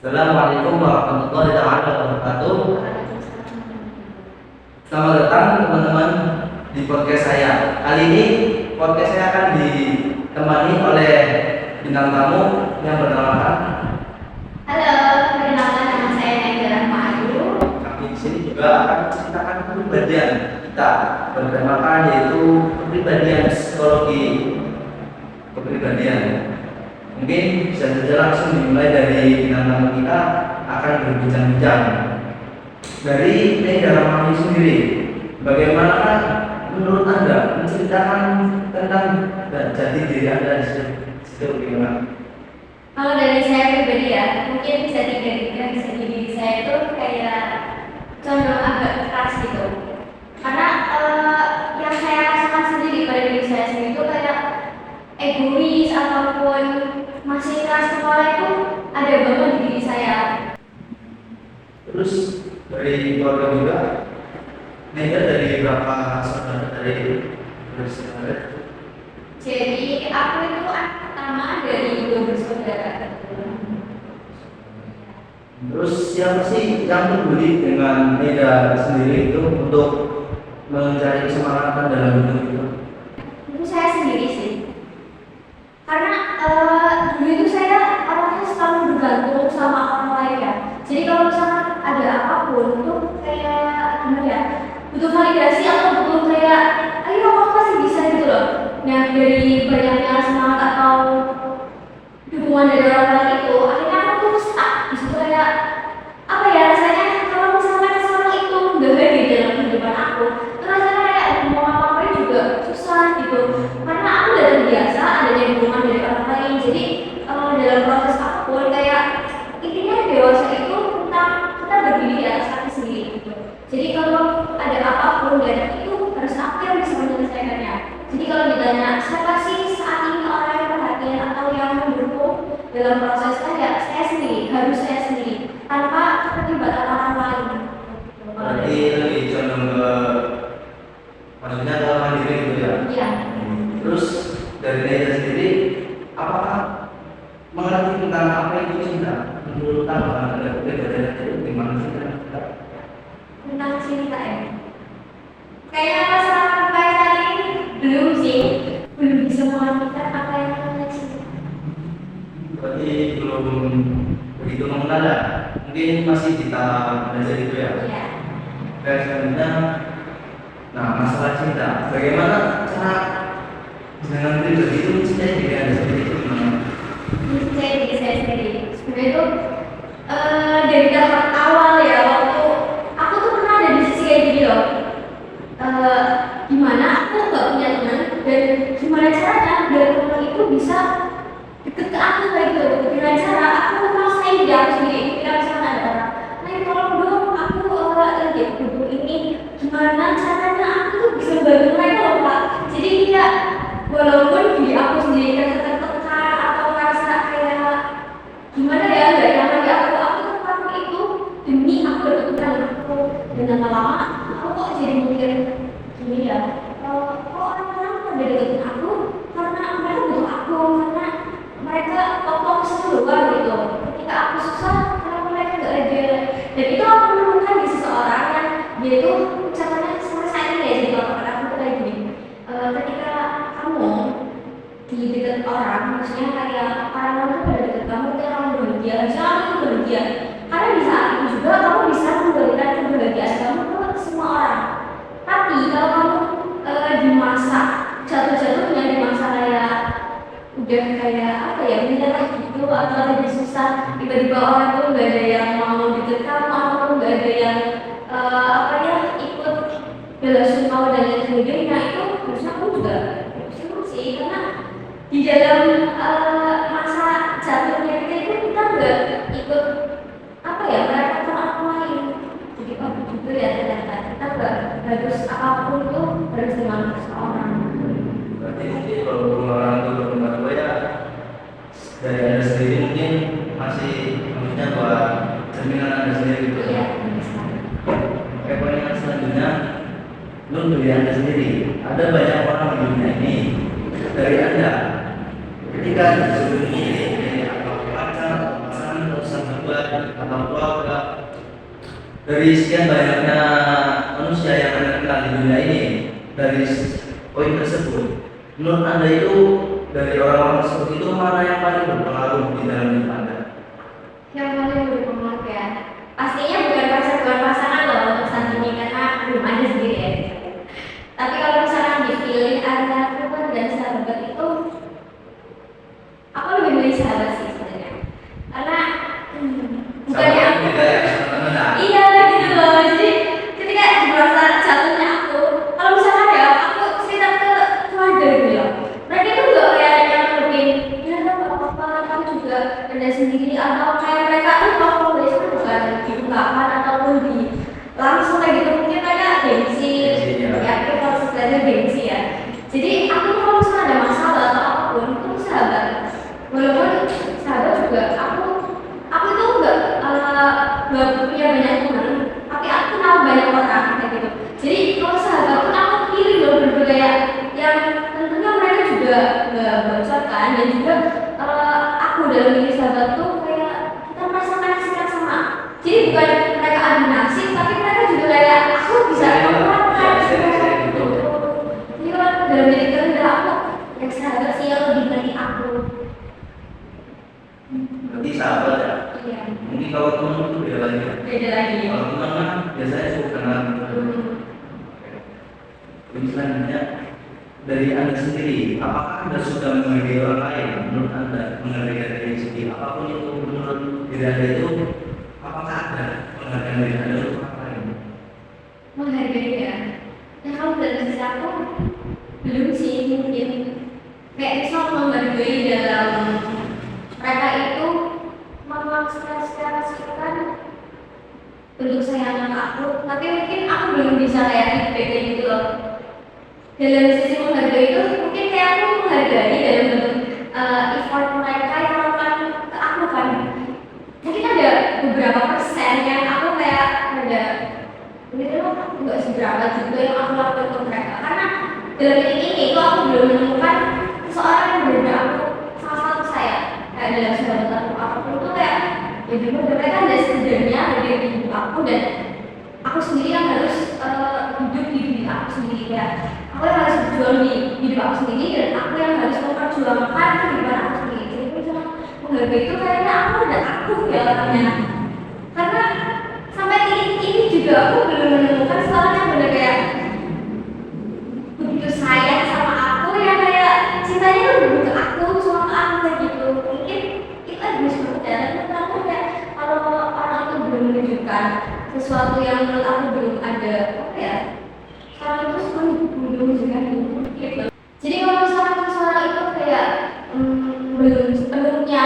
Assalamualaikum warahmatullahi wabarakatuh. Selamat datang teman-teman di podcast saya. Kali ini podcast saya akan ditemani oleh bintang tamu yang bernama. Halo, perkenalkan nama saya Nadia Rahmayu. Kami di sini juga akan menceritakan kepribadian kita bertemakan yaitu kepribadian psikologi kepribadian. Mungkin bisa saja langsung dimulai dari bintang tamu kita akan berbincang-bincang dari Nadia Rahmayu sendiri. Bagaimana menurut Anda menceritakan tentang jati diri Anda sejauh gimana? Kalau dari saya pribadi ya, mungkin bisa digariskan segi diri saya itu kayak condong agak keras gitu. Karena yang saya rasakan sendiri pada diri saya sendiri itu kayak egois ataupun masih keras kepala itu ada banget di diri saya. Terus dari keluarga juga, Nadia dari berapa saudara dari bersaudara? Jadi aku itu anak pertama dari 2 bersaudara. Terus siapa sih yang peduli dengan Nadia sendiri itu untuk mencari kesemangatan dalam hidup itu? Itu saya sendiri sih. Karena dulu itu saya orangnya selalu bergantung sama orang lain ya. Jadi kalau misalkan ada apapun itu kayak gimana ya, butuh validasi atau butuh kayak ayo kamu pasti bisa gitu loh. Nah dari banyaknya semangat atau dukungan dari orang lain itu akhirnya aku tuh stuck di situ kayak apa ya rasanya kalau misalkan seorang itu nggak hadir dalam kehidupan aku itu rasanya kayak mau apa-apa juga susah gitu karena aku udah terbiasa adanya dukungan dari orang lain. Jadi dalam proses apapun kayak intinya dewasa itu tentang kita berdiri di atas kaki sendiri gitu. Jadi kalau ada apapun dan itu harus aku yang bisa menyelesaikannya. Jadi kalau ditanya siapa sih saat ini orang yang perhatian atau yang mendukung dalam proses saya sendiri, harus saya sendiri tanpa keterlibatan orang lain. Berarti lebih condong ke maksudnya ke mandiri gitu ya? Iya. Terus dari Nadia sendiri, apakah mengerti tentang apa itu cinta? Menurut apa Anda kepribadian itu gimana sih cinta? Tentang cinta ya. Kayaknya sampai saat ini belum sih, belum bisa mengartikan apa yang namanya cinta. Berarti belum begitu mengenal ya? Mungkin masih di tahap belajar itu ya? Iya. Dan selanjutnya, nah masalah cinta, bagaimana cara dengan pribadi itu mencintai diri Anda sendiri itu gimana? Mencintai diri saya sendiri. Sebenarnya itu dari tahap awal ya waktu aku tuh pernah ada di sisi kayak gini loh. Gimana aku nggak punya teman dan gimana caranya biar teman itu bisa deket ke aku kayak gitu. Dengan cara aku maksain dia aku sendiri. Tidak misalnya ada orang, nah tolong dong aku lagi butuh ini. Gimana caranya aku tuh bisa bantu mereka loh Pak. Jadi tidak walaupun diri aku sendiri tertekan atau merasa kayak gimana ya nggak nyaman di aku lakukan itu demi aku dapat dengan aku dan lama-lama aku kok jadi mikir gini ya kok orang-orang pada deketin aku karena mereka butuh aku karena mereka fokus keluar gitu ketika aku susah kenapa mereka nggak ada dan itu aku menemukan di seseorang yang dia itu ucapannya sama saya ini ya jadi kalau aku tuh kayak gini ketika kamu di dekat orang maksudnya kayak orang tuh pada dekat kamu itu orang bahagia harusnya kamu itu bahagia karena di saat itu juga kamu bisa memberikan kebahagiaan kamu ke semua orang. Tapi kalau kamu di masa jatuh-jatuhnya di masa kayak udah kayak apa ya menyerah gitu atau lagi susah tiba-tiba orang tuh nggak ada yang mau deket kamu atau nggak ada yang apa ya ikut bela sungkawa dan lain sebagainya itu harusnya aku juga emosional sih karena di dalam masa jatuhnya kita itu kita nggak ikut apa ya merepotkan orang lain. Jadi aku juga ya ternyata kita nggak harus apapun tuh harus dengan seseorang. Berarti mungkin kalau orang itu berpengaruh ya dari Anda sendiri mungkin masih maksudnya buat cerminan Anda sendiri gitu. Iya. Oke, poin selanjutnya, lu diri Anda sendiri. Ada banyak orang di dunia ini dari Anda ketika disuruh memilih apa pacar, pasangan atau sahabat atau keluarga. Dari sekian banyaknya manusia yang Anda kenal di dunia ini, dari poin tersebut, menurut Anda itu dari orang-orang tersebut itu mana yang paling berpengaruh di dalam hidup Anda? Yang paling berpengaruh ya, pastinya bukan pasangan loh untuk saat ini karena belum ada sendiri ya. Tapi kalau misalnya dipilih antara teman dan sahabat itu, aku lebih milih sahabat sih sebenarnya. Karena bukannya aku, iya gitu loh. Jadi ketika merasa jatuhnya aku, kalau misalnya ya aku cerita ke keluarga gitu loh, mereka tuh gak kayak yang lebih, ya nggak apa-apa, kamu juga ada sendiri, atau kayak mereka tuh kalau biasanya bukan diungkapkan ataupun di langsung kayak gitu, mungkin mereka gengsi, ya kita harus belajar gengsi ya. Jadi aku tuh kalau misalnya ada masalah atau apapun itu sahabat, walaupun sahabat juga aku itu nggak punya banyak teman, tapi aku kenal banyak orang kayak gitu. Jadi kalau sahabat pun aku pilih loh berbeda yang tentunya mereka juga nggak bocorkan, dan juga aku dalam diri sahabat tuh kayak kita merasakan sikap sama. Jadi bukan mereka adu nasib, tapi mereka juga kayak aku bisa melakukan gitu. Jadi kalau dalam diri kerendah aku, yang sahabat sih yang lebih dari aku. Berarti sahabat ya? Iya. Mungkin kalau teman itu beda lagi ya? Beda lagi. Kalau teman kan biasanya suka kenal. Jadi selanjutnya dari Anda sendiri, apakah Anda sudah menghargai orang lain? Menurut Anda menghargai diri sendiri, apapun itu menurut diri Anda itu, apakah ada menghargai diri Anda untuk orang lain? Menghargai ya. Yang kalau dari sisi aku belum sih, mungkin kayak misal menghargai dalam mereka itu mengekspresikan bentuk sayangnya ke aku, tapi mungkin aku belum bisa kayak feedback gitu loh. Dalam sisi menghargai itu mungkin kayak aku menghargai dalam bentuk effort mereka yang melakukan ke aku kan. Mungkin ada beberapa persen yang aku kayak ada ini loh nggak seberapa juga yang aku lakukan ke mereka, karena dalam ini itu aku belum menemukan seseorang yang berbeda aku salah satu saya kayak dalam sahabat aku apapun itu kayak ya dulu mereka ada setidaknya ada di hidup aku, dan aku sendiri yang harus hidup di diri aku sendiri ya. Aku yang harus berjuang di hidup aku sendiri, dan aku yang harus memperjuangkan kehidupan aku sendiri. Jadi misalnya menghargai itu kayaknya aku udah aku ya orangnya, karena sampai titik ini juga aku belum menemukan seseorang yang benar kayak begitu sayang sama aku, yang kayak cintanya tuh begitu ke aku, cuma ke aku kayak gitu. Mungkin itu ada sesuatu dalam aku kayak kalau orang itu belum menunjukkan sesuatu yang menurut aku belum ada apa ya, sekarang itu belum menunjukkan gitu. Jadi kalau misalnya seseorang itu kayak belum sepenuhnya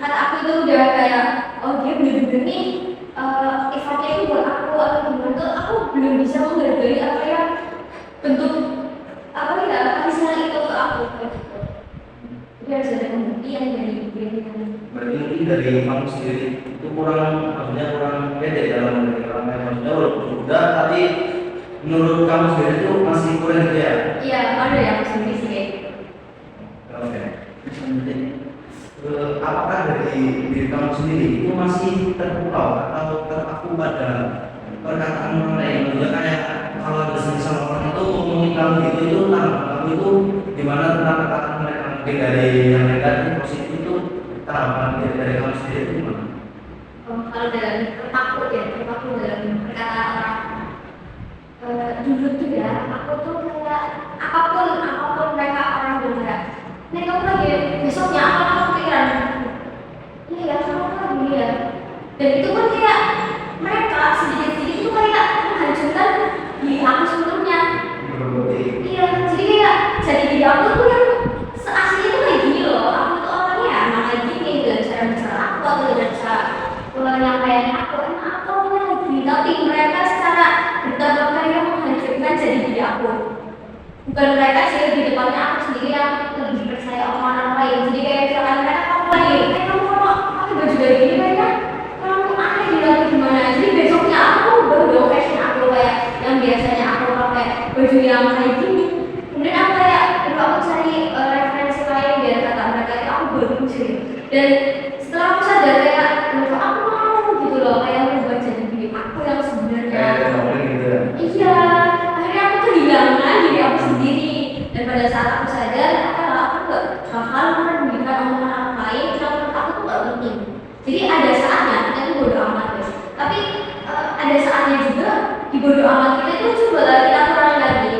kata aku itu udah kayak oh dia bener-bener nih effortnya itu buat aku atau gimana tuh, aku belum bisa menghargai apa yang bentuk apa ya kasih sayang itu ke aku gitu. Jadi harus ada pembuktian dari diri kamu. Berarti mungkin dari kamu sendiri itu maksudnya kurang pede dalam menjadi orang lain, maksudnya walaupun sudah, tapi menurut kamu sendiri itu masih kurang gitu ya? Iya, ada yang sendiri sih kayak gitu. Oke. Apakah dari diri kamu sendiri itu masih terpukau atau terpaku pada perkataan orang lain? Maksudnya kayak kalau ada sama orang itu ngomongin kamu itu tentang kamu itu gimana tentang perkataan mereka, mungkin dari yang negatif positif itu tanggapan dari kamu sendiri itu gimana? Kalau dalam terpaku dalam perkataan orang dulu tuh ya, aku tuh kayak apapun mereka orang benar. Nih kamu lagi besoknya apa kepikiran? Iya kamu lagi ya. Dan itu pun kayak mereka sedikit-sedikit itu kayak menghancurkan diri aku sebelumnya. Iya, jadi kayak jadi diri aku tuh yang seasli itu kayak gini loh. Aku tuh orangnya emang kayak gini, gak cara bicara aku atau gak cara penyampaian aku emang aku orangnya kayak gini. Tapi mereka secara bertambah kayak menghancurkan jadi diri aku. Bukan mereka sih, di depannya aku sendiri yang lebih percaya omongan orang lain. Jadi kayak misalkan mereka kamu lagi, kamu kalau pakai baju kayak gini kayaknya kamu aneh gitu gimana. Jadi besoknya aku baru fashion aku kayak yang biasanya aku pakai baju yang kayak gini. Kemudian aku kayak aku cari referensi lain biar kata mereka itu aku baru sih. Dan setelah aku sadar kayak aku mau ada saatnya kita tuh bodo amat guys. Tapi ada saatnya juga di bodo amat kita itu coba lah kita kurangi lagi.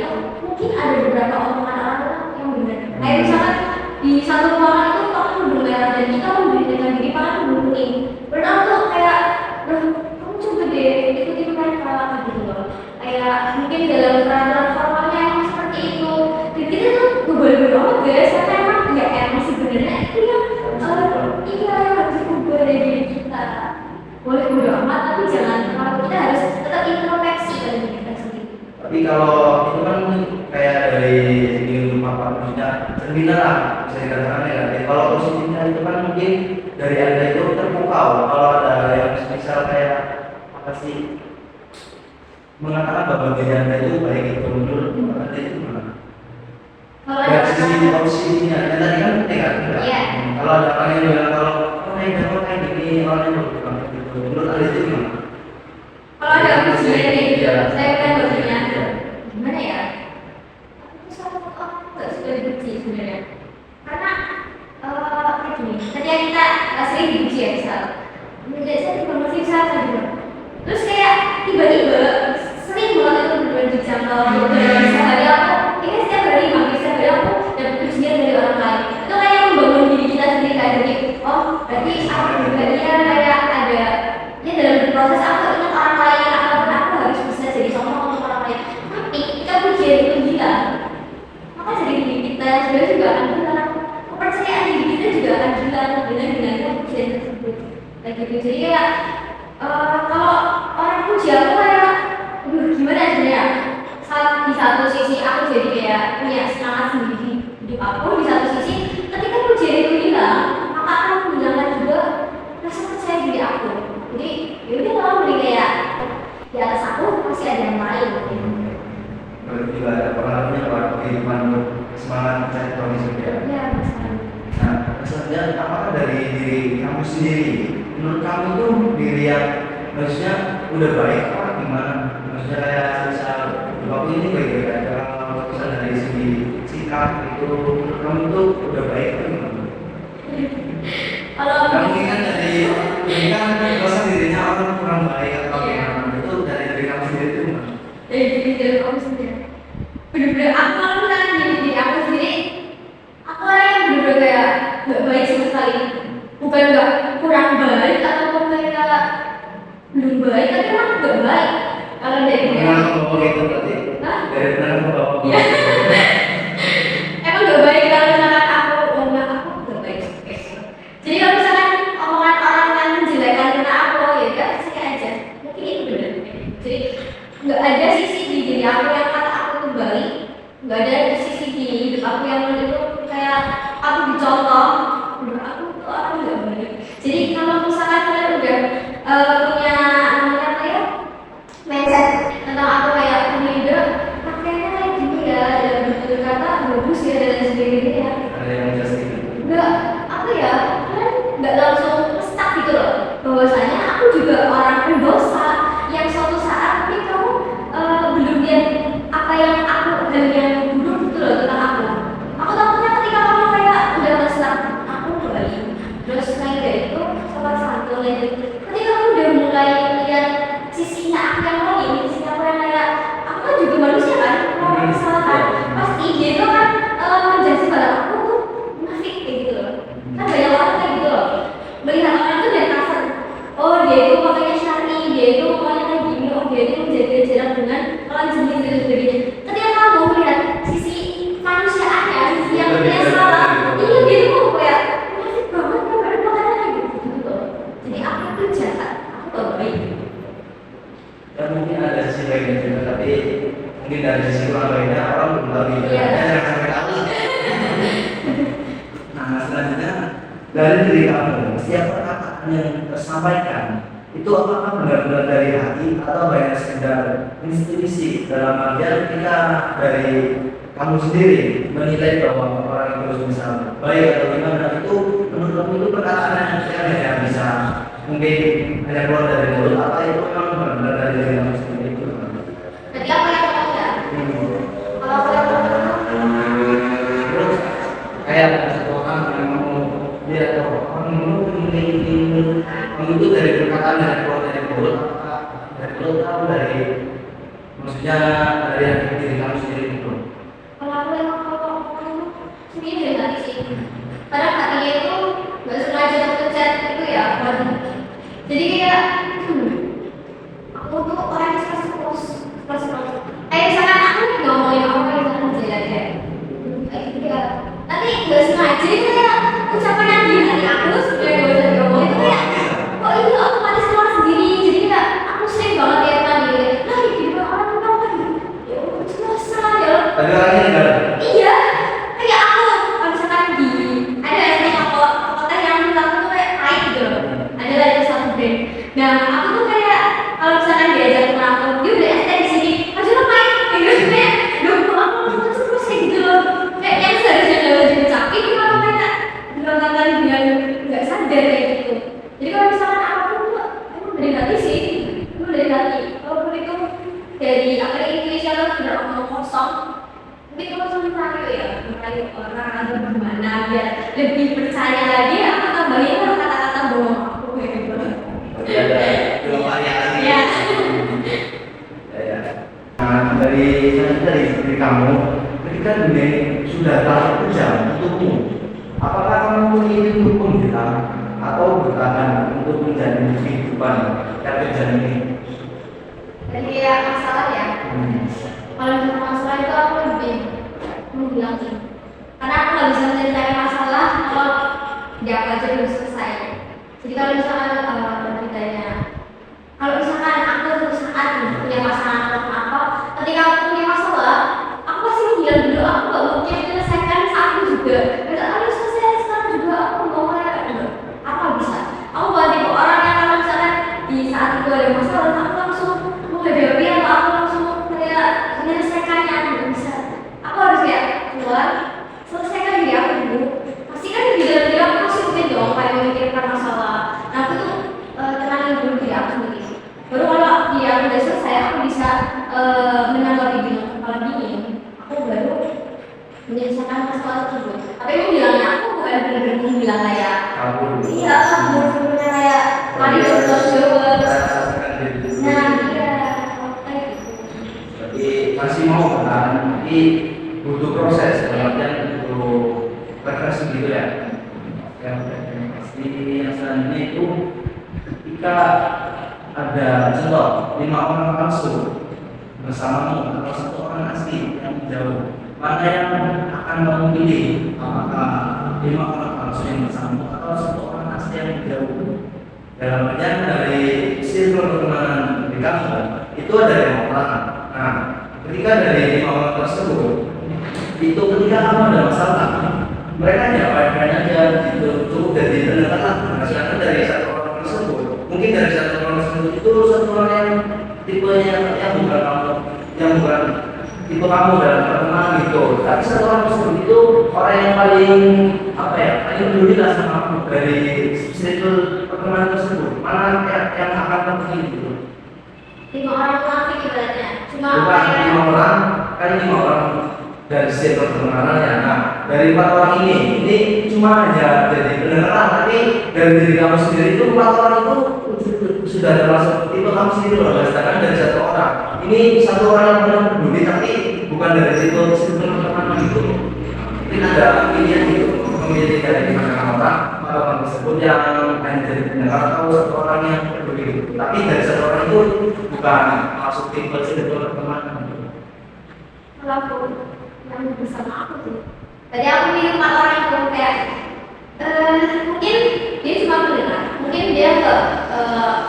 Mungkin ada beberapa omongan orang yang benar. Kayak misalkan di satu ruangan itu kamu mendengar dan kita memberikan diri kamu mengumpulin. Berarti tuh kayak kamu coba deh ikutin mereka gitu loh. Kayak mungkin dalam peraturan formalnya emang seperti itu. Dan kita tuh bodo amat guys. Karena emang ya emang sebenarnya itu yang iya harus diubah dari diri kita. Boleh bodo amat tapi jangan kalau kita harus tetap introspeksi dari diri kita sendiri. Tapi kalau itu kan kayak dari segi apa maksudnya cerminan lah bisa dikatakan negatif. Kalau positifnya itu kan mungkin dari anda itu terpukau. Kalau ada yang misal kayak apa sih mengatakan bahwa diri anda itu baik itu menurut anda itu gimana? Kalau Dari ada sisi posisinya, yang tadi kan negatif ya. Iya. Kalau ada orang yang bilang kalau kayak gini orang yang bagus gitu, menurut anda itu gimana? kalau ada ujian nih, Iya. saya kan baginya Iya. gimana ya? Aku sama aku nggak suka dipuji sebenarnya, karena kayak gini. Ketika kita sering dipuji ya misal, menjadi saya informasi misalnya gitu. Terus kayak tiba-tiba sering banget itu benar-benar dijangkau dan sehari aku, ini setiap hari hampir setiap hari aku dapat pujian dari orang lain. Itu kayak membangun diri kita sendiri kayak jadi, oh berarti aku juga dia kayak ada ya dalam proses aku ingat orang lain ataupun aku harus bisa jadi contoh untuk orang lain. Tapi kita pujian itu gila, maka jadi diri kita sebenarnya juga akan hilang, kepercayaan diri kita juga akan hilang dengan pujian tersebut. Kayak gitu. Jadi kayak kalau orang puji aku kayak, gimana sebenarnya? Di satu sisi aku jadi kayak punya semangat sendiri hidup aku, di satu sisi ketika pujian itu hilang, maka akan menghilangkan juga rasa percaya diri aku. Jadi yaudah kalau beli kayak di atas aku masih ada yang lain. Berarti juga ada pengaruhnya pada kehidupan semangat mencari Tuhan Yesus ya. Ya masalah. Nah, maksudnya apakah dari diri kamu sendiri, menurut kamu tuh diri yang maksudnya udah baik apa gimana? Maksudnya kayak misal waktu ini baik-baik aja, kalau misal dari segi sikap itu menurut kamu tuh udah baik apa gimana? Kalau Kamu kan dari ini kan merasa dirinya orang kurang baik atau gimana? Itu dari diri kamu sendiri itu gimana? diri aku sendiri, bener-bener aku kalau misalnya diri aku sendiri, aku orang yang bener-bener kayak nggak baik sama sekali. Bukan nggak kurang baik ataupun kayak belum baik, tapi emang nggak baik. Kalau dari diri Pernah aku, kamu bawa gitu berarti? Hah? Dari pernah kamu bawa Iya. Emang nggak baik kalau misalkan aku enggak aku nggak baik. Jadi kalau misalkan omongan orang yang menjelekkan tentang aku, ya udah percaya aja. Mungkin itu benar. Jadi nggak ada sisi di diri aku yang kata aku tuh baik, nggak ada sisi di hidup aku yang menurut itu kayak aku dicontoh. Menurut aku tuh aku nggak baik. Jadi kalau misalkan kalian udah punya namanya apa ya, mindset tentang aku kayak ini udah pakaiannya kayak gini ya, dan betul kata bagus ya dan lain sebagainya ya. ada yang menjelaskan? Nggak apa ya, kan nggak langsung stuck gitu loh, bahwasanya aku juga orang pendosa yang suatu saat mungkin kamu belum lihat apa yang aku dan yang buruk gitu loh tentang aku takutnya ketika kamu kayak udah stuck aku baik terus kayak dari itu sopan santun gitu, ketika kamu udah mulai lihat sisinya aku yang lain, sisinya aku yang kayak aku kan juga manusia kan, mau kesalahan pasti dia itu kan menjadi barang aku tuh munafik kayak gitu loh. Kan banyak orang kayak gitu loh, melihat orang itu dari cover, oh dia itu pakainya syar'i, dia itu pakainya kayak gini, oh dia itu menjaga jarak dengan lawan jenis dan sebagainya. Ketika kamu melihat sisi manusiaannya, sisi yang dia salah, iya dia itu kayak munafik banget kan, baru pakainya kayak gitu loh. Jadi aku itu jahat, aku gak baik. Dan mungkin ada sisi baiknya juga, tapi mungkin dari sisi kurang baiknya orang belum tahu gitu. Iya. Jangan sampai tahu. Nah, selanjutnya dari diri kamu, setiap perkataan yang tersampaikan itu apakah benar-benar dari hati atau hanya sekedar institusi dalam artian kita dari kamu sendiri menilai bahwa orang itu harus bisa baik atau gimana, itu menurut kamu itu perkataan yang bisa mungkin hanya keluar dari mulut apa itu memang benar-benar dari diri kamu sendiri itu? Jadi apa yang kamu ya? Kalau aku yang Terus kayak ada satu orang yang mau dia atau orang mau ini kamu itu dari perkataan dari keluar dari mulut, apakah dari mulut atau dari maksudnya dari diri kamu sendiri itu? Kalau aku emang kalau ngomong sendiri dari hati sih. Karena hatinya itu nggak sengaja terpencet itu ya. Jadi kayak aku tuh orang yang suka terus. Kayak misalkan aku ngomongin apa yang misalkan jalan kayak gitu ya. Nanti nggak sengaja itu kayak ucapan yang di hati aku sebenarnya nggak bisa diomongin itu kayak kok itu otomatis keluar sendiri. Jadi kayak aku sering banget kayak tadi nah gitu orang apa ya Allah susah ya. Tadi orangnya enggak. Iya, kayak aku kalau misalkan di ada yang kota yang aku tuh kayak naik gitu loh. Ada lagi satu brand. Nah, aku tuh kayak kalau misalkan diajak ke aku, dia udah ST di sini, masih lo main, gitu kayak, dong aku langsung terus kayak gitu loh. Kayak yang seharusnya nggak bisa diucapin, itu malah kayak bilang biar nggak sadar kayak gitu. Jadi kalau misalkan apapun tuh emang dari hati sih, itu dari hati. Walaupun itu dari apa Indonesia kan sudah omong kosong. Tapi kalau sama Mario ya, merayu orang atau gimana biar lebih percaya lagi, aku tambahin lah kata-kata bohong aku kayak gitu. Ada dua variasi. Ya. Ya. Nah, dari kamu, ketika dunia sudah terlalu kejam untukmu, apakah kamu ingin untuk menghilang atau bertahan untuk menjalani kehidupan yang kejam ini? Jadi ya masalah ya. Kalau misalnya masalah itu aku lebih menghilangin. Karena aku nggak bisa mencari masalah kalau dianggap aja belum selesai. Jadi kalau misalnya ditanya, kalau misalkan aku suatu saat punya pasangan atau apa, ketika aku punya masalah, aku pasti menghilang dulu. Aku nggak mungkin menyelesaikan saat itu juga. Kalau harus selesai sekarang juga, aku mau kayak dulu. Apa bisa? Aku bukan tipe orang yang kalau misalnya di saat itu ada masalah, aku langsung menghadapi atau aku langsung kayak menyelesaikannya. Nggak bisa. Aku harus kayak keluar, selesaikan diri aku dulu. Pastikan di dalam diri aku masih mungkin dong kayak memikirkan masalah. Nah aku tuh tenangin dulu diri aku sendiri. Baru kalau dia udah selesai, aku bisa menanggapi dengan kepala dingin. Aku baru menyelesaikan masalah tersebut. Tapi menghilangnya aku bukan benar-benar menghilang kayak Kabur. iya, benar-benar kayak lari terus nah iya kayak gitu. Jadi masih mau bertahan, tapi butuh proses, dalam artian butuh refreshing gitu ya. Yang pasti yang selanjutnya itu ketika ada contoh 5 orang palsu bersamamu atau 1 orang asli yang jauh, mana yang akan kamu pilih? Apakah 5 orang palsu yang bersamamu atau 1 orang asli yang jauh? Dalam artian dari circle pertemanan di kamu itu ada 5 orang. Nah, ketika dari 5 orang tersebut itu ketika kamu ada masalah, mereka nyapain aja gitu, cukup dari tengah-tengah. Nah, sedangkan dari 1 orang tersebut, mungkin dari 1 orang tersebut itu 1 orang yang tipenya yang bukan kamu, yang bukan tipe kamu dalam pertemanan gitu. Tapi 1 orang tersebut itu orang yang paling apa ya, paling peduli lah sama kamu dari circle pertemanan tersebut. Mana yang akan kamu pilih gitu? 5 orang munafik ibaratnya. Cuma Bukan 5 orang, kan 5 orang dari circle pertemanannya. Nah, dari 4 orang ini cuma hanya jadi pendengaran, tapi dari diri kamu sendiri itu 4 orang itu sudah termasuk tipe kamu sendiri loh. Sedangkan dari 1 orang, ini 1 orang yang benar peduli, tapi bukan dari circle pertemanan itu. Mungkin ada pilihan gitu, memilih dari 5 orang tersebut yang hanya jadi pendengar atau 1 orang yang peduli gitu. Tapi dari 1 orang itu bukan masuk tipe circle pertemanan. kalau aku yang bersama aku tuh tadi aku pilih 4 orang itu kayak mungkin dia cuma mendengar, mungkin dia nggak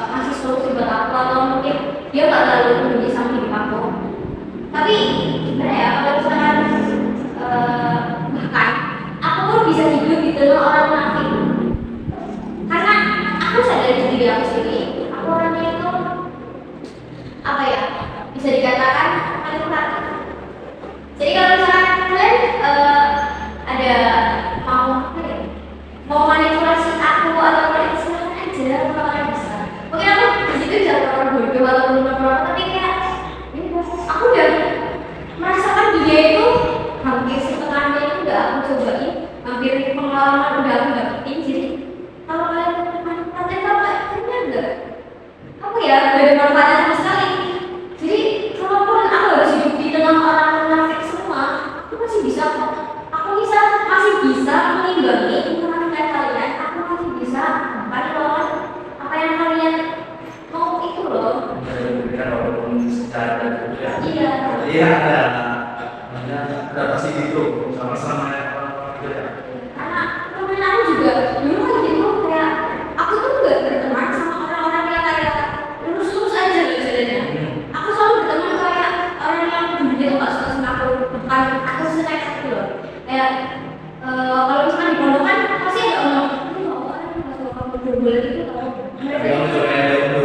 ngasih solusi buat aku atau mungkin dia nggak terlalu peduli sama hidup aku. Tapi gimana ya kalau misalkan bahkan aku pun bisa hidup di tengah orang munafik karena aku sadar di diri aku sendiri aku orangnya itu apa ya bisa dikatakan paling praktis. Jadi kalau misalkan kalian ada mau manipulasi aku atau kalian silakan aja kalau kalian bisa. Mungkin aku di situ jangan orang bodoh atau orang tapi kayak ini aku udah merasakan dia itu hampir setengahnya itu udah aku cobain, hampir pengalaman udah aku dapetin. Jadi kalau kalian manipulasi apa kalian ya. Iya. Iya ada pasti gitu sama-sama ya gitu ya. Karena temen aku juga dulu kan gitu kayak aku tuh nggak berteman sama orang-orang yang kayak lurus-lurus aja gitu sebenarnya. Aku selalu berteman kayak orang yang dia tuh nggak suka sama aku, bukan aku suka gitu loh. Kayak kalau misalkan di pondok kan pasti ada orang ini loh orang yang nggak suka kamu berbual gitu loh. Kamu coba yang gitu.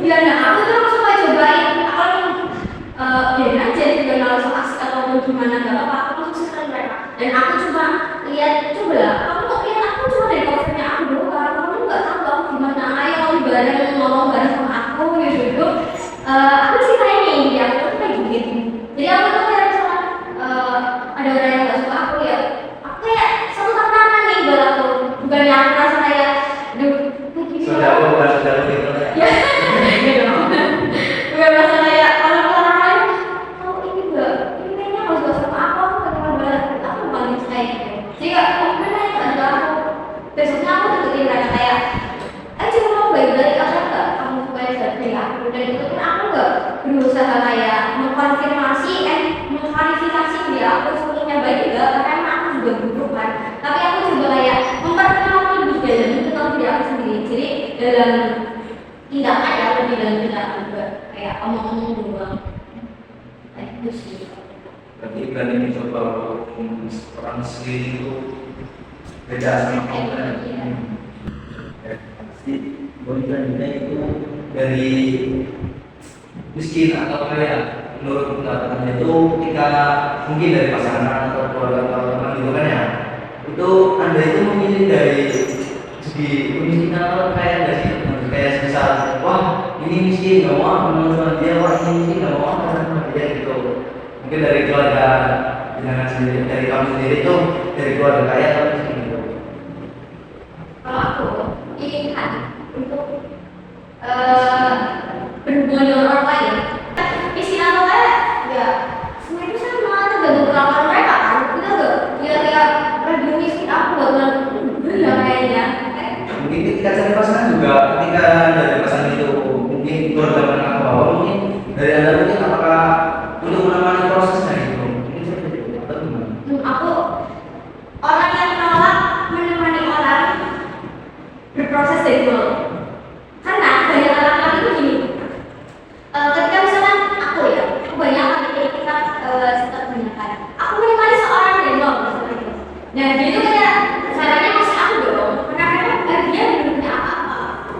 Iya, nah aku tuh langsung kayak cobain. Aku biarin aja dia kalau soal asik ataupun gimana nggak apa-apa. Aku langsung sekali mereka. Dan aku cuma lihat, coba lah. Kamu kok lihat aku cuma dari covernya aku doang. Kamu nggak tahu aku gimana. Ayo kamu bareng ngomong bareng sama aku gitu. Aku sih kayak ini aku tuh kayak gitu. Jadi aku tuh kayak misalnya ada orang yang nggak suka aku ya. Aku kayak satu tantangan nih buat aku. Bukannya aku merasa kayak, aduh, Saudara bukan saudara gitu ya. Iya dong. Bukan merasa kayak orang lain. Oh ini enggak, ini kayaknya kalau suka sama aku kenapa banget? Aku paling suka gitu. Jadi aku benar nggak suka aku. Besoknya aku deketin mereka kayak, coba kamu baik-baik apa enggak? Kamu suka dari aku dan itu pun aku enggak berusaha kayak mengklarifikasi dia aku sebetulnya baik enggak karena aku juga buruk kan. Tapi aku juga kayak memperkenalkan lebih dalam tentang diri aku sendiri. Jadi dalam tindakan ya lebih dalam tindakan juga kayak omong-omong doang. Kayak gitu sih. Tapi berani mencoba orang sendiri itu beda sama kamu kan. Pasti bodyguardnya itu dari miskin atau kaya. Menurut pendapatnya itu ketika mungkin dari pasangan atau keluarga atau teman gitu kan ya, itu anda itu memilih dari segi kemiskinan atau kaya nggak sih? Kayak misal, wah ini miskin nggak mau kenal sama dia, wah ini miskin nggak mau kenal sama dia gitu. Mungkin dari keluarga dengan sendiri, dari kamu sendiri itu dari keluarga kaya atau miskin gitu. Kalau aku ingin untuk berhubungan dengan orang lain, miskin atau kaya, ya semua itu sama tergantung perlakuan mereka kan. Kita nggak dia lagi miskin aku bakalan ya kayaknya. Mungkin ketika cari pasangan juga, ketika dari pasangan itu mungkin keluarga menengah ke bawah, mungkin dari anda mungkin apakah untuk menemani prosesnya gitu, mungkin seperti itu atau gimana? Aku orang yang menolak menemani orang berproses dari nol. Karena banyak laki-laki itu gini. Ketika misalkan aku ya, kebanyakan ketika kebanyakan aku menemani seorang dari nol misalnya gitu. Nah dia itu kayak caranya masih aku dong. Karena dia belum punya apa-apa.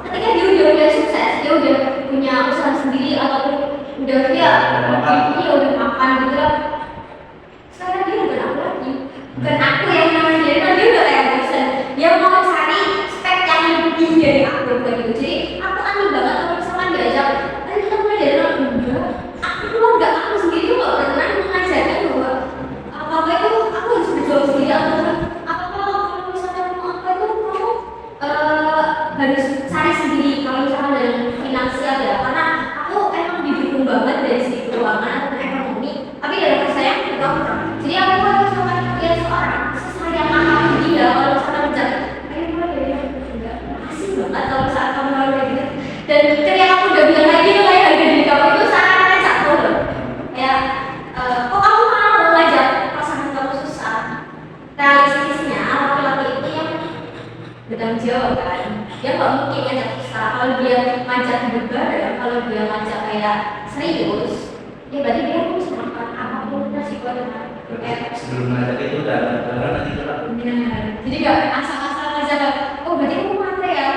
Ketika dia udah sukses, dia udah punya usaha sendiri ataupun udah dia udah makan gitu lah. Sekarang dia bukan aku lagi, bukan aku yang namanya dia, kan dia udah kayak bosan. Dia mau cari spek yang lebih dari aku gitu. Jadi aku aneh banget kalau misalkan diajak, kita mulai dari nol enggak. Aku keluarga aku sendiri tuh nggak pernah mengajarkan bahwa apa itu aku harus berjuang sendiri ataupun apa kalau misalkan mau apa itu kamu harus cari sendiri kalau misalkan dari finansial ya. Karena aku emang didukung banget dari segi keuangan atau ekonomi, tapi dalam kesayang itu aku. Jadi aku kalau misalkan lihat seorang sesayang apa dia kalau misalkan bijak, ayo mulai dari enggak makasih banget kalau misalkan kamu mau kayak gitu. Dan ketika aku udah bilang lagi tuh kayak harga diri kamu itu sangat jatuh loh. Kayak kok kamu malah ngajak pasangan kamu susah. Realistisnya laki-laki itu yang bertanggung jawab kan. Dia nggak mungkin ngajak susah. Kalau dia ngajak berbareng, kalau dia ngajak kayak serius, ya berarti dia harus makan apapun resiko dengan Sebelum ngajak itu udah nanti kita. benar. Jadi nggak asal-asal ngajak. Oh berarti kamu matre ya.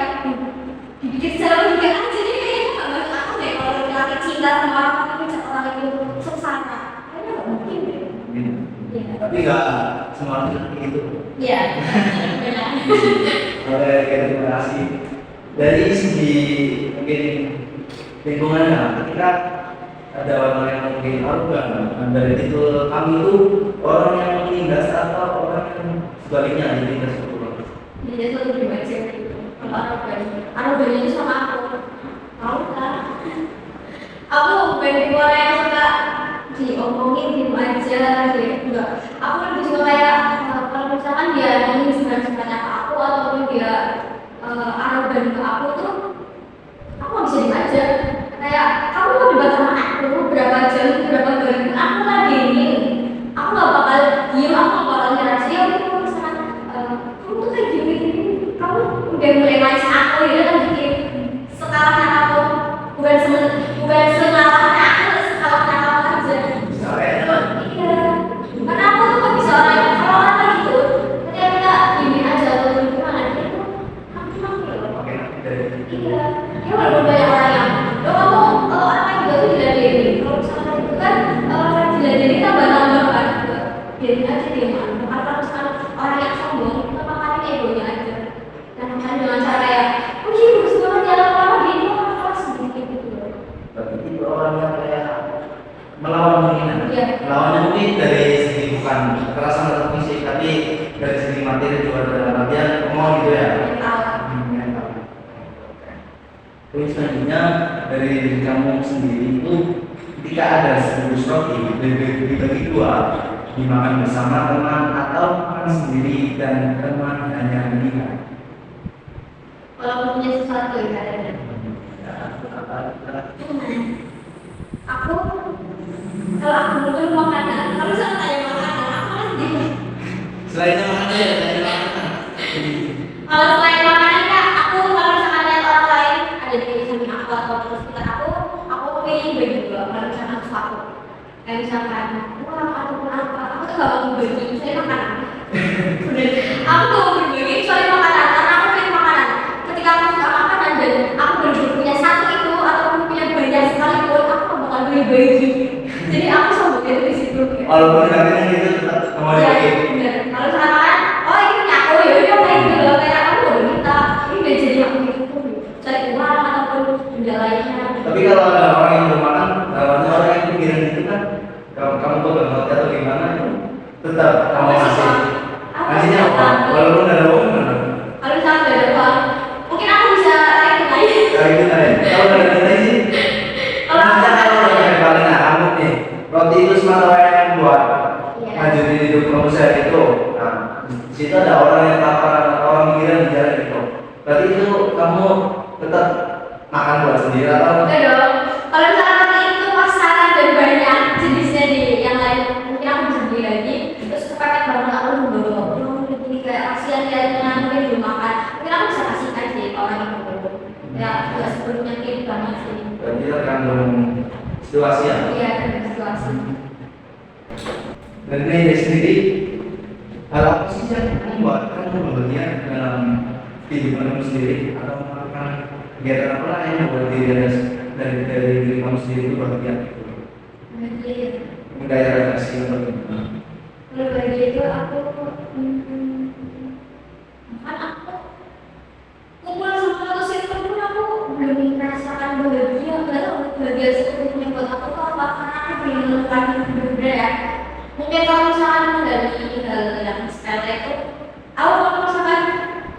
Dibikin secara logika aja. Jadi kayaknya nggak masuk akal deh kalau laki cinta sama orang tapi ngajak orang itu sengsara. Kayaknya nggak mungkin deh. Iya. Tapi nggak semua orang seperti itu. Iya. Benar. Oke, terima kasih. Dari segi mungkin lingkungannya, ketika ada orang yang mungkin arogan, dari itu kami itu orang yang menindas atau orang yang sebaliknya ditindas itu. Jadi itu lebih baik sih itu. Kalau arogan itu sama aku. Tahu kan? Aku bukan tipe orang yang suka diomongin diem aja gitu. Enggak. Aku lebih suka kayak kalau misalkan dia ngomongin sebenarnya ke aku ataupun dia arogan ke aku tuh aku nggak bisa diem aja. Kayak kamu mau debat sama aku berapa jam ya walaupun banyak orang yang lo kamu orang lain juga tuh diladeni. Kalau misalkan itu kan diladeni tambah-tambah kan, biarin aja dia mah. Kalau misalkan orang yang sombong itu makan egonya aja, dan makan dengan cara kayak oh sih bagus banget ya lama gini orang sedikit gitu loh. Berarti itu orang yang kayak melawan keinginan. Iya. Melawannya mungkin dari segi bukan kekerasan atau fisik, tapi dari segi materi juga dalam artian mau gitu ya. Mental. Mental. Terus selanjutnya dari diri kamu sendiri itu ketika ada sebungkus roti dibagi dua, dimakan bersama teman atau makan sendiri dan teman hanya melihat. Kalau punya sesuatu ya kadang. Aku kalau aku butuh makanan, kalau misalnya tanya makanan, aku harus di. Selainnya makan aja, tanya makan. Kalau selain makanan kak, aku kalau misalkan lihat orang lain ada di samping aku atau di sekitar aku pengen bagi juga. Kalau misalkan sesuatu, kayak misalkan uang ataupun apa, aku tuh gak mau berbagi, saya makanan. Bener, aku tuh mau berbagi soalnya makanan, karena aku pengen makanan. Ketika aku suka makanan dan aku berbagi punya satu itu ataupun punya banyak sekalipun, aku bakal berbagi. Jadi aku sombong itu di situ. Walaupun katanya gitu tetap mau Iya, dibagi. bener. Kalau misalkan, oh ini punya aku ya udah kayak gitu loh, kayak aku udah minta, ini udah jadi aku gitu, cari uang ataupun benda lainnya. Tapi kalau ada orang yang bermakan, lawannya orang yang pikiran itu kan, kalau kamu pegang roti atau gimana itu tetap kamu kasih. Kasihnya apa? Walaupun ada uang benar. Kalau misalkan gak ada uang, mungkin aku bisa tarik lain. Kayak gitu aja. Kalau nggak ada nilai sih, Kalau masa aku kalau udah paling kamu nih, roti itu semata yang buat Iya. ngajutin hidup kamu saya itu. Nah, di situ ada orang yang lapar, orang pikiran di jalan itu. Berarti itu kamu tetap makan buat sendiri atau enggak dong. Kalau misalkan roti itu pasaran dan banyak jenisnya di yang lain, mungkin aku bisa beli lagi. Terus kepepet banget aku bawa pulang jadi kayak kasihan lihatnya mungkin belum makan. Mungkin aku bisa kasihkan sih ke orang yang belum. Ya nggak sepenuhnya kayak banget sih. berarti tergantung situasi ya. Iya ada situasi. Dan ini sendiri, hal apa sih yang membuat kamu bahagia dalam kehidupan kamu sendiri atau melakukan kegiatan apa lain yang membuat dari diri kamu sendiri itu bahagia? Bahagia ya. Menggaya refleksi atau gimana? Kalau bahagia itu aku kan aku kumpul sama satu circle pun aku belum merasakan bahagia. Padahal bahagia sepenuhnya buat aku tuh apa? Karena aku belum menemukan berbeda ya. Mungkin kalau misalkan dari hal yang sepele itu, aku kalau misalkan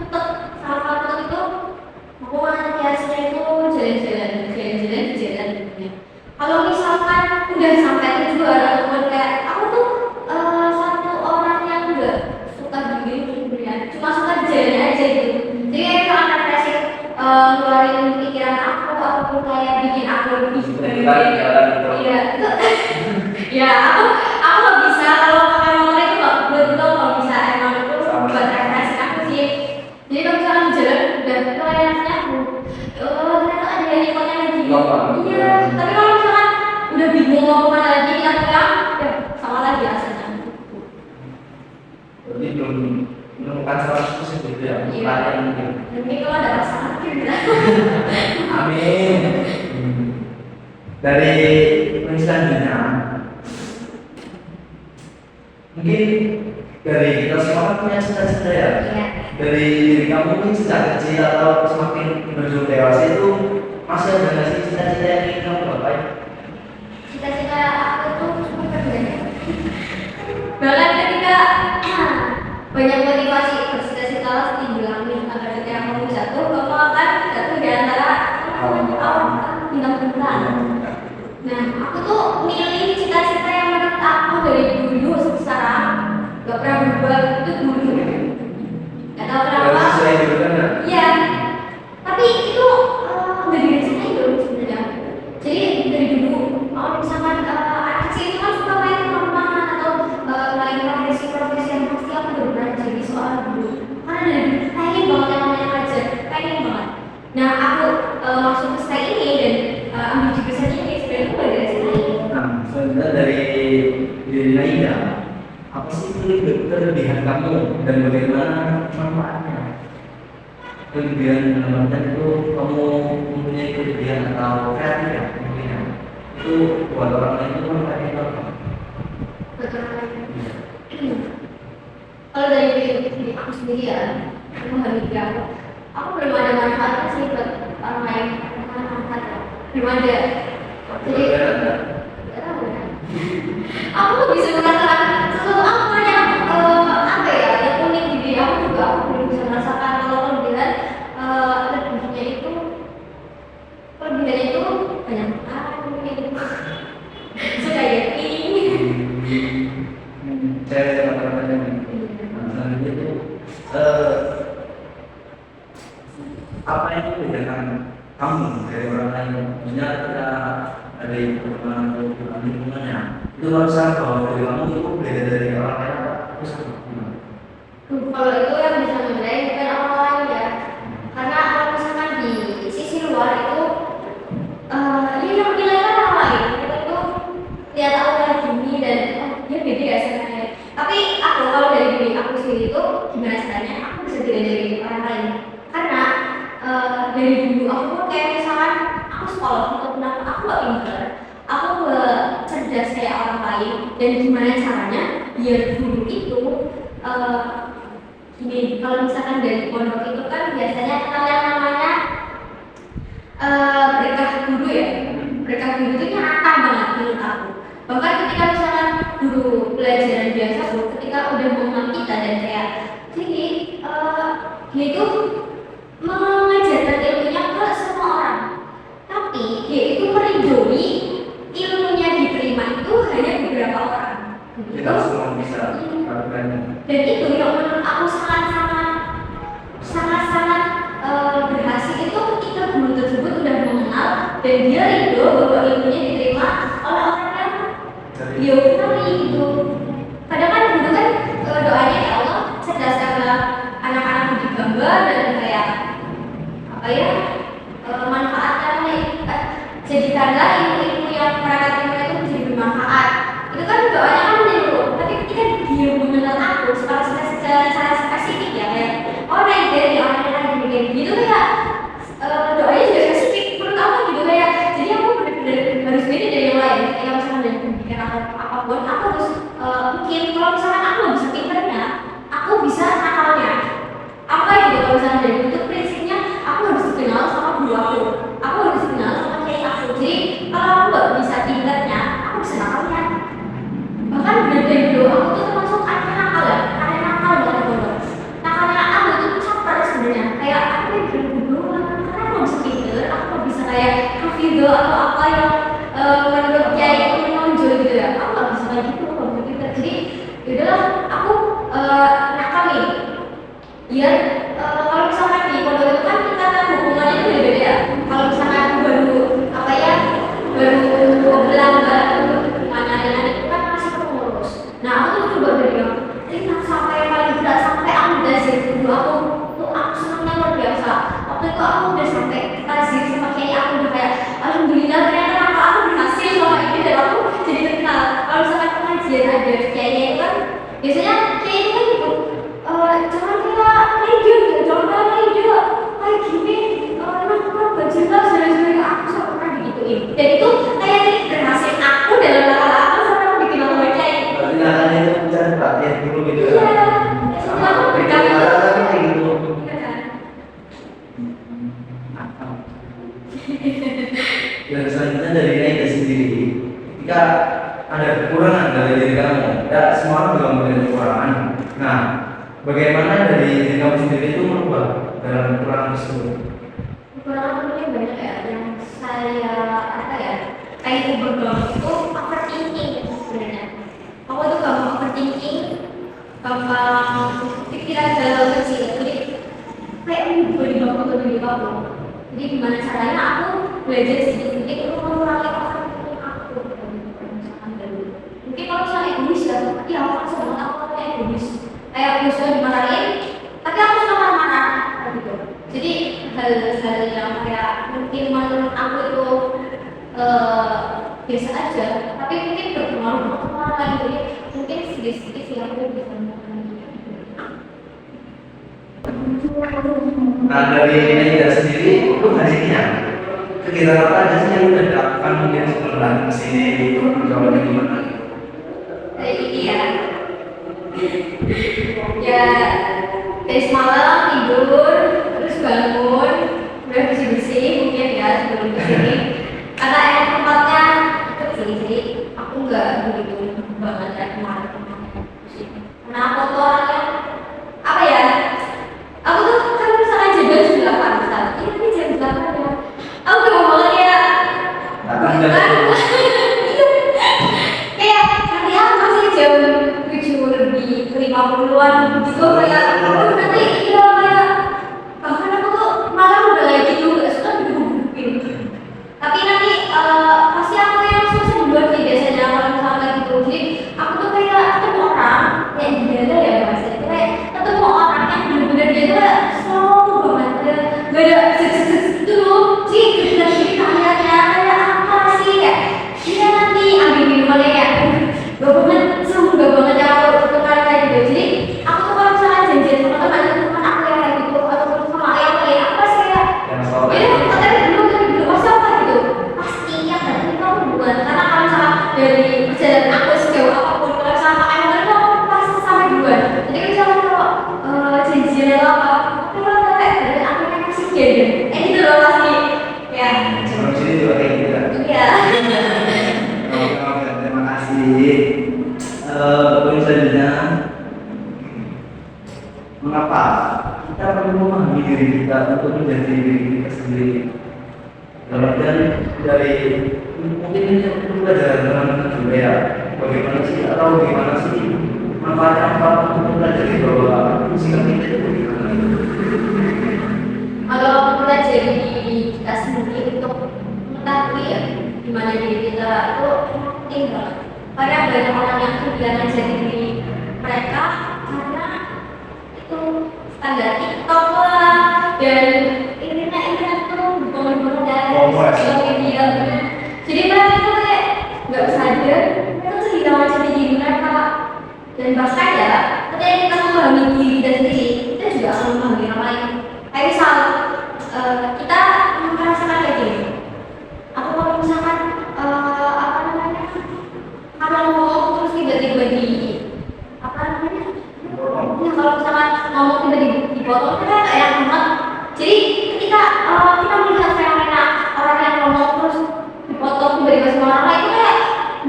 tetap salah satu itu, aku antusiasnya itu jalan-jalan di jalan gitu. Kalau misalkan udah sampai tujuan ataupun kayak aku tuh satu orang yang enggak suka begini sebenarnya, cuma suka jalan aja gitu. Jadi kayak misalkan refreshing, ngeluarin pikiran aku ataupun kayak bikin aku lebih bahagia. Iya, itu ya aku nggak bisa kalau pakai motor itu nggak bisa emang itu buat refreshing aku sih. Jadi kalau misalkan jalan udah kayaknya aku ternyata ada yang ikutnya lagi. Iya, tapi kalau misalkan udah bingung mau kemana lagi atau ya sama lagi rasanya. Berarti belum menemukan 100% gitu ya, Iya. pelarian mungkin. Mungkin kalau ada pasangan kita. Amin. Dari poin selanjutnya, mungkin dari kita semua kan punya cita-cita ya. Iya. Dari diri kamu mungkin sejak kecil atau semakin berumur dewasa itu masih ada nggak sih cita-cita yang ingin kamu gapai? Cita-cita aku tuh cuma kerjanya. Bahkan ketika banyak motivasi bercita-cita harus dibilangin agar ketika kamu jatuh, kamu akan jatuh di antara bintang-bintang. Nah, aku tuh milih cita-cita yang menurut aku dari dulu sampai sekarang gak pernah berubah itu dulu. Gak tau kenapa. Sesuai dulu kan ya? Iya. Tapi itu nggak dirasain dulu sebenarnya. Jadi dari dulu, kalau misalkan anak kecil itu kan suka main teman-teman atau main profesi-profesi yang pasti aku udah pernah jadi seorang guru. Karena dari dulu pengen banget yang namanya ngajar, pengen banget. Nah, aku masuk ke STEM ini dan ambil jurusan ini sebenarnya aku gak dirasain. Nah, sebenarnya dari diri Naida, apa sih kelebihan kamu dan bagaimana manfaatnya? kelebihan dalam artian itu kamu mempunyai kelebihan atau kreatif ya mungkin ya. Itu buat orang lain itu kan kayak apa? Betul. Kalau dari diri aku sendiri ya, aku harus bilang, aku belum ada manfaatnya sih buat orang lain, bukan manfaat ya. Belum ada. Jadi, nggak tahu ya. Aku bisa merasakan sesuatu apa yang apa ya, yang unik di diri aku juga aku belum bisa merasakan kalau kelebihan lebihnya itu banyak mungkin suka ini. Saya kata-katanya selanjutnya itu apa yang membedakan kamu dari orang lain? Misalnya ketika ada yang pertemanan atau lingkungannya, itu harus sadar bahwa dari kamu itu beda dari orang lain. Itu sama. Kalau itu yang bisa membedakan bukan orang lain ya, karena kalau misalkan di sisi luar itu ini yang menilai orang lain itu lihat aku kayak gini dan dia beda ya sama saya. Tapi aku kalau dari diri aku sendiri itu gimana caranya aku bisa beda dari orang lain, karena dari dulu aku kayak misalkan aku sekolah ataupun aku gak pintar, aku gak cerdas kayak orang lain, dan gimana caranya biar guru itu gini, kalau misalkan dari pondok itu kan biasanya kenal yang namanya berkah guru ya. Berkah guru itu nyata banget menurut aku. Bahkan ketika misalkan guru pelajaran biasa ketika udah mengenal kita dan kayak jadi dia itu mengajarkan ilmunya ke semua orang, tapi dia itu meridoi ilmunya diterima itu hanya beberapa orang. Kita semua bisa lakukan. Dan itu yang menurut aku sangat berhasil itu ketika guru tersebut sudah mengenal dan dia ridho bahwa ilmunya diterima oleh orang yang dia kenali gitu. Kadang kan guru kan doanya ya Allah cerdaskanlah anak-anak di gambar dan kayak apa ya manfaatkan jadikanlah ilmu-ilmu yang mereka terima itu menjadi bermanfaat. Itu kan doanya kan dulu, tapi ketika dia mengenal aku secara spesifik ya kayak oh nah dari orang yang begini gitu kayak doanya juga spesifik menurut aku gitu kayak jadi aku benar-benar harus beda dari yang lain. Kayak misalnya dari pendidikan atau apapun aku harus mungkin kalau misalkan aku nggak bisa pinternya aku bisa nakalnya apa gitu. Kalau misalnya dari itu prinsipnya aku harus dikenal sama guru aku harus dikenal sama kiai aku. Jadi kalau aku nggak bisa pinternya aku bisa nakalnya. Bahkan dari dulu aku tuh termasuk anak nakal ya, anak nakal banget bodoh. Nakalnya aku tuh caper sebenarnya. Kayak aku yang dulu karena aku bisa pinter, aku nggak bisa kayak hafidho atau apa yang menurut kiai itu menonjol gitu ya. Aku nggak bisa kayak gitu, aku nggak bisa pinter. Jadi yaudahlah aku nakal nih. Iya, kalau misalkan di pondok itu kan kata hukumannya itu beda-beda ya. Kalau misalkan aku baru apa ya, baru belanggar hukumannya dengan itu kan masih pengurus. Nah aku tuh coba bilang, ini sampai yang paling berat sampai aku belajar dulu aku senangnya luar biasa. Waktu itu aku udah sampai tajir sama kiai aku udah kayak alhamdulillah ternyata aku berhasil sama ini dan aku jadi terkenal. Kalau misalkan pengajian ada kiai itu kan biasanya kiai itu kan gitu. Jangan kira radio, jangan kira radio kayak gini, kenapa gak jelas dari aku sama pernah digituin. Dan itu kayak ini berhasil aku dalam nakal aku sampai aku bikin nama kiai. Berarti nakalnya itu mencari perhatian dulu gitu ya. Iya, Sama aku berkali berkali kayak gitu. Dan selanjutnya dari Naida sendiri, ketika ada kekurangan dari diri kamu, ya semua orang juga mempunyai kekurangan. Nah, bagaimana dari diri kamu sendiri itu merubah dalam kekurangan tersebut? kekurangan mungkin banyak ya yang saya apa ya kayak itu bergerak itu overthinking gitu sebenarnya. Aku tuh gampang overthinking, gampang pikiran dalam kecil, jadi kayak berubah-ubah aku. Jadi gimana caranya aku belajar sedikit-sedikit untuk mengurangi overthinking aku. Misalkan dari mungkin kalau misalnya egois ya aku rasa banget aku kayak egois. Kayak aku sudah dimarahin, tapi aku suka marah-marah gitu. Jadi hal-hal yang kayak mungkin menurut aku itu biasa aja, tapi mungkin berpengaruh untuk orang lain. Jadi mungkin sedikit-sedikit sih aku bisa melakukan. Nah dari Naida sendiri, lu hari ini ya kegiatan apa aja sih yang udah dilakukan mungkin sebelum datang ke sini, jawabannya gimana? Hari ini ya, ya dari semalam tidur, terus bangun, udah bersih-bersih mungkin ya sebelum kesini. Karena emang tempatnya deket sih, jadi aku nggak begitu banget kayak kemarin-kemarin kesini. Karena aku tuh orangnya apa ya? Aku tuh kan misalnya jadwal jam 8 misalnya, ini jam 8 ya. Aku gak mau banget ya. Datang jam 10. Kayak nanti aku masih jam 7 lebih 50-an gitu kayak aduh nanti iya kayak bahkan aku tuh malah udah kayak gitu gak suka duduk-dudukin. Tapi nanti pasti aku yang susah duluan sih biasanya kalau misalnya kayak gitu. Jadi aku tuh kayak ketemu orang kayak gimana ya mas, kayak ketemu orang yang bener-bener dia tuh kayak slow banget, gak ada gitu loh. Jadi bener-bener ditanya kayak apa sih kayak dia nanti ambil minumannya kayak gak banget, gak banget ya aku kemarin kayak gitu. Jadi aku tuh kalau misalnya janjian sama teman aku yang kayak gitu ataupun sama yang lain aku pasti kayak Yang selalu ya tadi dulu pasti apa gitu pasti ya berarti kamu bukan, karena kalau misalnya dari perjalanan aku sejauh apapun kalau sama emang itu aku pasti sampai duluan. Jadi kalau misalnya kalau janjian atau apa aku kalau kayak dari aku yang masih jadi gitu loh pasti ya sebelum sini juga kayak gitu kan? iya. Oke, terima kasih. Poin selanjutnya, mengapa kita perlu memahami diri kita untuk menjadi diri kita sendiri? Kemudian dari mungkin ini perlu belajar teman-teman juga ya, bagaimana sih atau bagaimana sih manfaatnya apa untuk belajar bahwa sikap kita itu bagaimana? Kalau mempelajari diri kita sendiri untuk mengetahui ya gimana diri kita itu penting banget. Karena banyak orang yang kehilangan jati diri mereka karena itu standar TikTok lah dan internet tuh bangun-bangun dari sosial media. Jadi mereka itu kayak nggak sadar mereka tuh kehilangan jati diri mereka. Dan bahkan ya ketika kita memahami diri kita sendiri, kita juga akan memahami orang lain. Kayak misal kita merasakan kayak gini, aku kalau misalkan apa namanya kalau ngomong terus tiba-tiba di apa namanya ya kalau misalkan ngomong tiba-tiba dipotong kita kayak banget. Jadi ketika kita melihat fenomena orang yang ngomong terus dipotong tiba-tiba sama orang lain itu kayak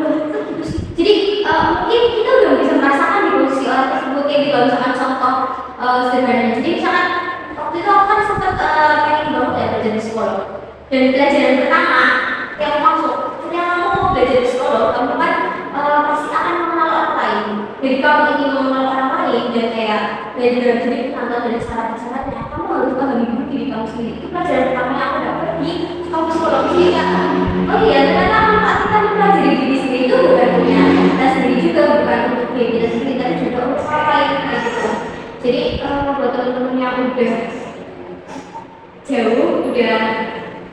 loh kok gitu sih. Jadi mungkin kita udah bisa merasakan di posisi orang tersebut kayak gitu. Misalkan contoh sederhana, jadi misalkan waktu itu aku kan sempat pengen banget ya belajar di psikolog, dan pelajaran pertama yang masuk ketika kamu belajar di psikolog kamu kan pasti akan mengenal orang lain. Jadi kamu ingin mengenal orang lain dan kayak belajar diri tentang dari syarat-syaratnya, kamu harus pahami dulu diri kamu sendiri. Itu pelajaran pertama yang aku dapat di psikolog ini kan. Oh iya, ternyata manfaat kita mempelajari diri sendiri itu bukan punya kita sendiri juga, bukan untuk diri kita sendiri, tapi juga untuk orang lain kayak gitu. Jadi buat teman-teman yang udah jauh, udah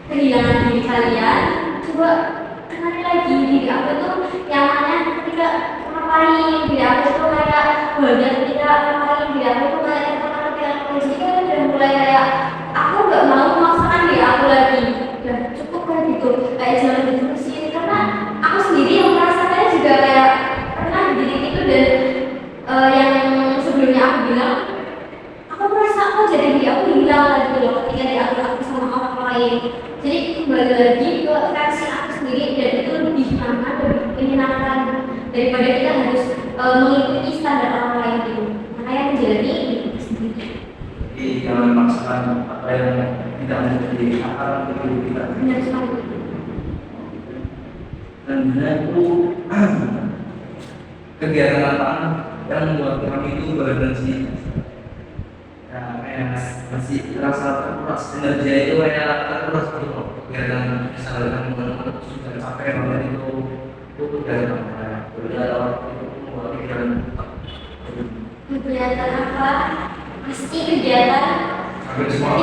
kehilangan diri kalian, coba kenali lagi diri aku tuh yang mana ketika ngapain, diri aku tuh kayak bahagia ketika ngapain, diri aku tuh kayak ketika jadi kan udah mulai kayak aku gak mau memaksakan diri aku lagi, udah cukup kayak gitu, kayak jangan diterusin. Karena aku sendiri yang merasakannya juga kayak pernah di titik itu. Dan yang sebelumnya aku bilang aku merasa aku jadi diri aku hilang lagi loh ketika diatur aku sama orang lain. Jadi kembali lagi ke versi aku sendiri, dan itu lebih nyaman, lebih menyenangkan daripada kita harus mengikuti standar orang lain gitu. Makanya menjalani diri kita sendiri. Jadi jangan memaksakan apa yang tidak menjadi akal untuk diri kita. Benar sekali. Dan benar itu kegiatan apa yang membuat kami itu berhenti. Ya, kayak masih rasa terkuras kinerja itu kayak terkuras gitu loh. Kegiatan misalnya teman-teman sudah capek banget itu dari mana? Berbeda waktu itu membuat pikiran Kegiatan apa? Pasti kegiatan hampir semua.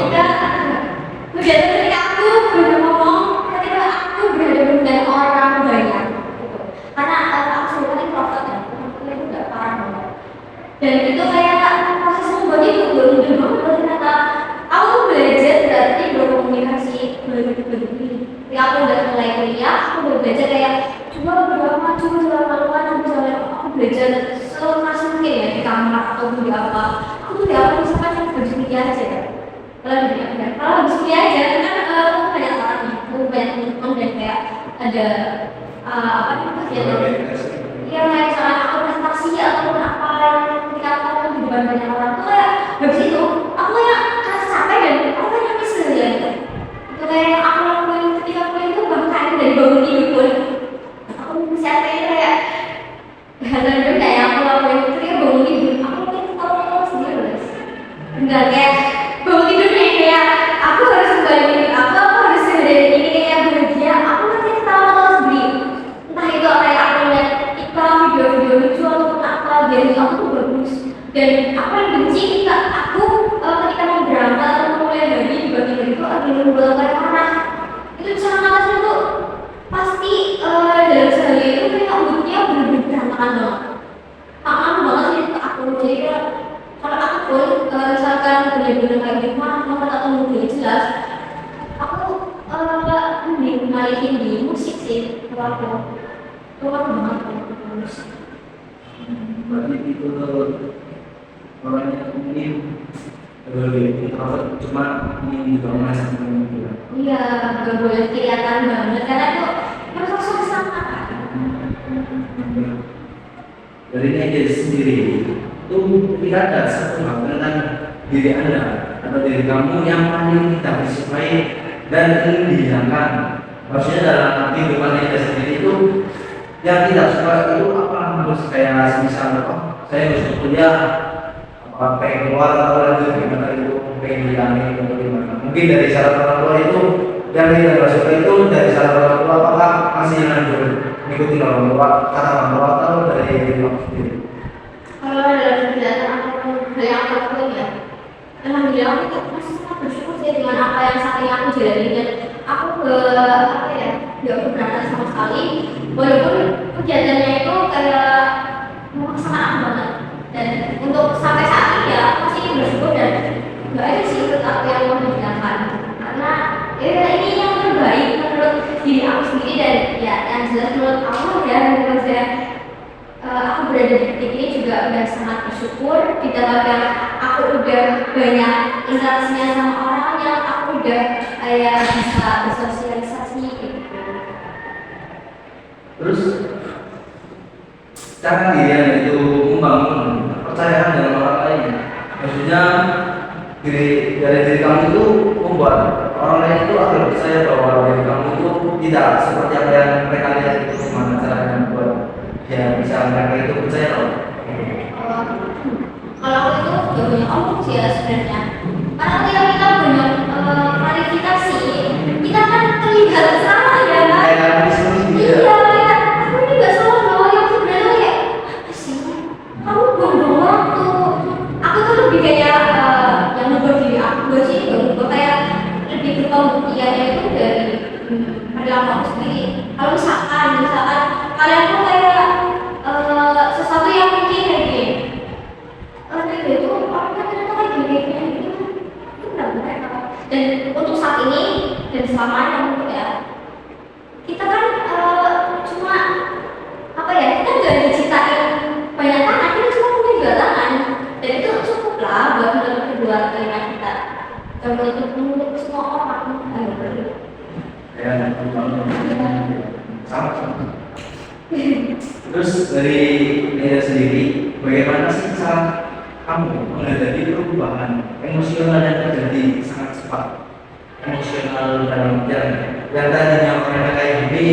kegiatan ketika aku benar ngomong, ketika aku berhadapan dengan orang banyak gitu. Karena aku sebenarnya introvert ya, aku itu nggak parah banget. Dan itu kayak proses membuatnya itu mudah banget ternyata. Aku ketika aku udah mulai kuliah aku udah belajar kayak coba berdoa, coba jalan maluan, coba jalan, aku belajar sekeras mungkin ya di kamar atau di apa. Aku tuh ya aku misalkan habis kuliah aja ya. Kalau habis kuliah aja kan aku banyak orangnya, aku banyak teman dan kayak ada apa namanya kegiatan. Iya kayak misalkan aku presentasi ataupun apa yang ketika aku di depan banyak orang tuh kayak habis itu aku kayak rasa capek dan aku kayak nangis sendirian. Itu kayak yang aku lakuin ketika kuliah itu bahkan dari bangun tidur pun aku siapa kayak hal-hal kayak aku lakuin ketika bangun tidur aku kayak ketawa-ketawa sendiri guys. Enggak kayak bangun tidur kayak aku harus kembali ini aku harus dari ini kayak bahagia aku masih ketawa-ketawa sendiri. Entah itu kayak aku lihat iklan video-video lucu ataupun apa jadi aku tuh bagus dan aku yang benci ketika aku ketika mau berangkat atau mulai hari di bagian itu ada yang membuat kayak marah itu cara ngalasnya tuh pasti dalam sehari itu kayak moodnya bener-bener berantakan banget tangan banget sih ke aku jadi kayak kalau aku pun misalkan bener-bener kayak di rumah atau moodnya jelas aku mending ngalihin di musik sih kalau aku keluar banget kalau musik. Berarti itu orang yang mungkin lebih introvert cuma ingin juga merasakan itu. Iya, gak boleh kelihatan banget karena itu harus suasana. Dari diri sendiri itu tidak ada satu hal tentang diri Anda atau diri kamu yang paling tidak disukai dan ingin dihilangkan. Maksudnya dalam kehidupan Anda sendiri itu yang tidak suka itu apa? Harus kayak misalnya saya harus kuliah apa pengen keluar atau lanjut gimana itu pengen hilangin atau gimana? Mungkin dari saran orang tua itu yang tidak suka itu dari saran orang tua apakah masih lanjut mengikuti orang tua kata orang tua atau dari diri kamu sendiri? Kalau dalam kegiatan aku hal yang aku lakuin ya, alhamdulillah aku masih sangat bersyukur sih dengan apa yang saat ini aku jalani dan aku apa ya, gak keberatan sama sekali. Walaupun kegiatannya itu kayak memaksakan aku banget dan untuk sampai saat ini ya aku masih bersyukur dan nggak ada sih ikut aku yang mau menjalankan karena ya ini yang terbaik menurut diri aku sendiri dan ya yang jelas menurut aku ya menurut saya aku berada di titik ini juga udah sangat bersyukur ditambah yang aku udah banyak interaksinya sama orang yang aku udah kayak bisa bersosialisasi gitu. Terus cara diri itu membangun kepercayaan dengan orang lain. Maksudnya dari diri kamu itu membuat orang lain itu akan percaya bahwa diri kamu itu tidak seperti apa yang mereka lihat itu gimana caranya buat ya bisa mereka itu percaya loh. Kalau aku itu gak banyak omong sih ya sebenarnya karena ketika kita banyak klarifikasi kita kan terlihat sama ya kan? Iya ya, aku ini gak salah loh yang sebenarnya kayak apa sih? Kamu buang-buang waktu aku tuh lebih kayak yang membuat diri aku sih gue kayak lebih berpembuktiannya itu dari perilaku aku sendiri kalau misalkan kalian tuh kayak sesuatu yang mungkin kayak gini itu orangnya ternyata kayak gini itu benar-benar dan untuk saat ini dan selamanya untuk ya kita kan cuma apa ya kita nggak diciptain banyak tangan kita cuma punya 2 tangan dan itu cukup lah buat menutup kedua telinga kita dan menutup semua orang sama. Terus dari diri sendiri bagaimana sih cara kamu menghadapi perubahan emosional yang terjadi sangat cepat emosional dalam yang tadinya orangnya kayak gini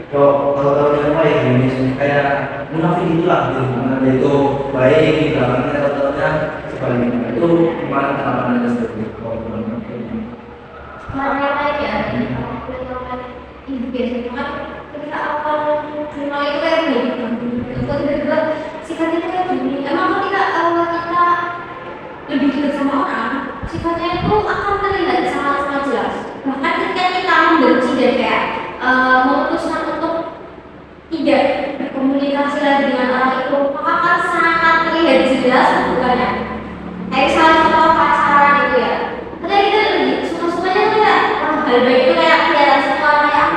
kok tahu-tahu dia kayak gini kayak munafik itulah gitu mana dia itu baik di belakangnya tahu-tahunya sebaliknya itu gimana tanggapan anda sendiri kalau orang lain ya ibu biasanya kan ketika awal kenal itu kayak gini itu tiba-tiba sifatnya itu kayak gini emang ketika kita lebih dekat sama orang sifatnya itu akan terlihat sangat jelas bahkan ketika kita membenci dan kayak memutuskan untuk tidak berkomunikasi lagi dengan orang itu maka akan sangat terlihat jelas bukannya kayak salah satu pacaran itu ya karena kita lebih suka-sukanya tuh ya hal baik itu kayak kelihatan semua kayak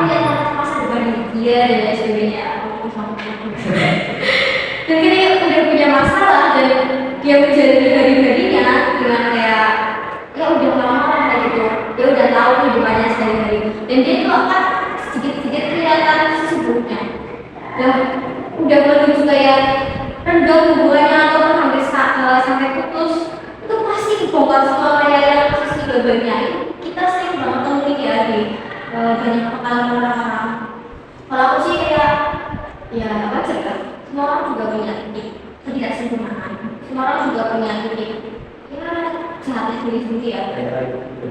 hari-harinya dengan kayak ya udah lama kayak gitu, dia udah tahu kehidupannya sehari-hari dan dia tuh akan sedikit-sedikit kelihatan sesungguhnya dan udah menuju kayak renggang hubungannya atau hampir sampai putus itu pasti dibongkar semua kayak yang sisi bebannya itu kita sering banget temuin ya di banyak pengalaman orang-orang. Kalau aku sih kayak ya wajar kan, semua orang juga punya titik ketidaksempurnaan, semua orang juga punya titik ya jahatnya sendiri-sendiri ya.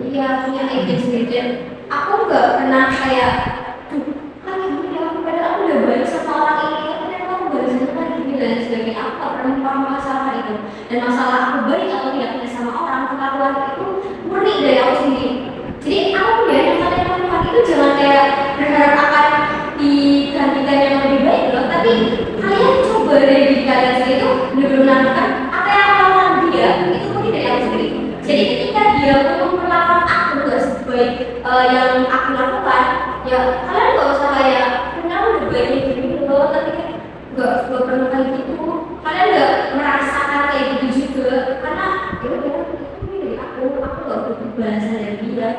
Iya punya ide sendiri dan aku nggak pernah kayak kan gini ya padahal aku udah baik sama orang ini tapi ternyata aku balasnya kan gini dan sebagainya. Aku nggak pernah memahami masalah itu dan masalah aku baik atau tidak sama orang kelakuan itu murni dari aku sendiri. Jadi aku ya yang kalian lakukan itu jangan kayak berharap akan digantikan yang lebih baik loh, tapi kalian coba dari diri kalian sendiri itu benar-benar melakukan apa yang aku lakukan dia itu murni dari aku sendiri. Jadi ketika dia memperlakukan aku gak sebaik yang aku lakukan, ya kalian gak usah kayak kenal udah baiknya gini loh, tapi kan gak pernah kayak gitu. Kalian gak merasakan kayak gitu juga, karena ya udah itu dari aku gak butuh balasan dari dia.